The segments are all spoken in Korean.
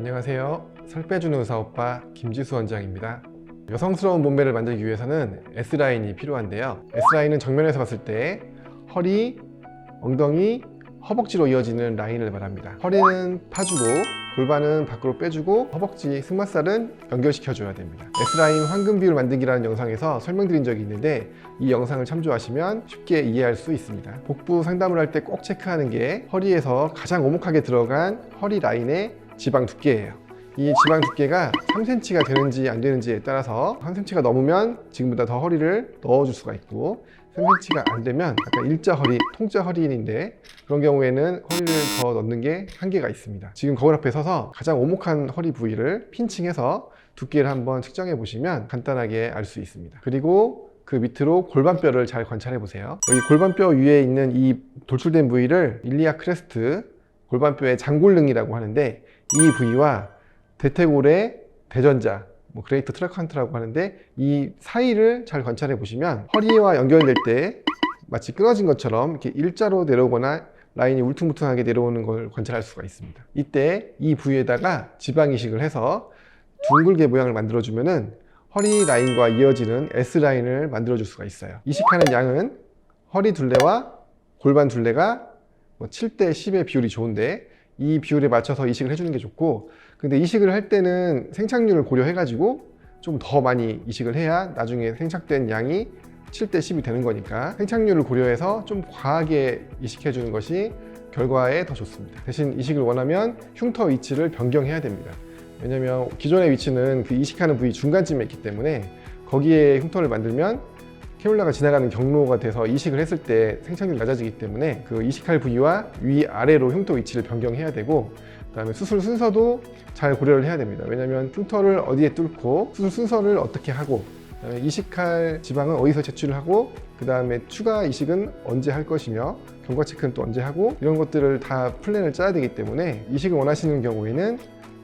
안녕하세요. 살 빼주는 의사오빠 김지수 원장입니다. 여성스러운 몸매를 만들기 위해서는 S라인이 필요한데요. S라인은 정면에서 봤을 때 허리, 엉덩이, 허벅지로 이어지는 라인을 말합니다. 허리는 파주고 골반은 밖으로 빼주고 허벅지, 승마살은 연결시켜줘야 됩니다. S라인 황금 비율 만들기라는 영상에서 설명드린 적이 있는데 이 영상을 참조하시면 쉽게 이해할 수 있습니다. 복부 상담을 할 때 꼭 체크하는 게 허리에서 가장 오목하게 들어간 허리 라인의 지방 두께예요. 이 지방 두께가 3cm가 되는지 안 되는지에 따라서 3cm가 넘으면 지금보다 더 허리를 넣어줄 수가 있고 3cm가 안 되면 약간 일자 허리, 통짜 허리인데 그런 경우에는 허리를 더 넣는 게 한계가 있습니다. 지금 거울 앞에 서서 가장 오목한 허리 부위를 핀칭해서 두께를 한번 측정해 보시면 간단하게 알 수 있습니다. 그리고 그 밑으로 골반뼈를 잘 관찰해 보세요. 여기 골반뼈 위에 있는 이 돌출된 부위를 일리아 크레스트, 골반뼈의 장골릉이라고 하는데 이 부위와 대퇴골의 대전자, 그레이터 트라칸트라고 하는데 이 사이를 잘 관찰해 보시면 허리와 연결될 때 마치 끊어진 것처럼 이렇게 일자로 내려오거나 라인이 울퉁불퉁하게 내려오는 걸 관찰할 수가 있습니다. 이때 이 부위에다가 지방 이식을 해서 둥글게 모양을 만들어 주면은 허리 라인과 이어지는 S라인을 만들어 줄 수가 있어요. 이식하는 양은 허리 둘레와 골반 둘레가 7대 10의 비율이 좋은데 이 비율에 맞춰서 이식을 해주는 게 좋고, 근데 이식을 할 때는 생착률을 고려해 가지고 좀 더 많이 이식을 해야 나중에 생착된 양이 7대 10이 되는 거니까 생착률을 고려해서 좀 과하게 이식해 주는 것이 결과에 더 좋습니다. 대신 이식을 원하면 흉터 위치를 변경해야 됩니다. 왜냐면 기존의 위치는 그 이식하는 부위 중간쯤에 있기 때문에 거기에 흉터를 만들면 캐뉼라가 지나가는 경로가 돼서 이식을 했을 때 생착률이 낮아지기 때문에 그 이식할 부위와 위아래로 흉터 위치를 변경해야 되고, 그 다음에 수술 순서도 잘 고려를 해야 됩니다. 왜냐하면 흉터를 어디에 뚫고 수술 순서를 어떻게 하고, 그다음에 이식할 지방은 어디서 채취를 하고, 그 다음에 추가 이식은 언제 할 것이며 경과 체크는 또 언제 하고, 이런 것들을 다 플랜을 짜야 되기 때문에 이식을 원하시는 경우에는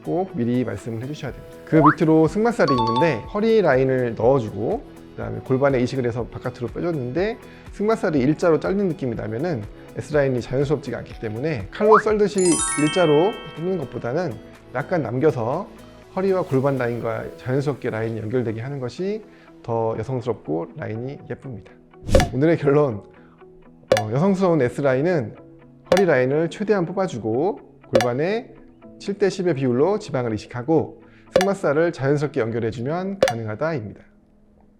꼭 미리 말씀을 해주셔야 됩니다. 그 밑으로 승마살이 있는데 허리 라인을 넣어주고 그 다음에 골반에 이식을 해서 바깥으로 빼줬는데 승마살이 일자로 잘리는 느낌이 나면은 S라인이 자연스럽지가 않기 때문에 칼로 썰듯이 일자로 뽑는 것보다는 약간 남겨서 허리와 골반 라인과 자연스럽게 라인이 연결되게 하는 것이 더 여성스럽고 라인이 예쁩니다. 오늘의 결론, 여성스러운 S라인은 허리 라인을 최대한 뽑아주고 골반에 7대 10의 비율로 지방을 이식하고 승마살을 자연스럽게 연결해주면 가능하다입니다.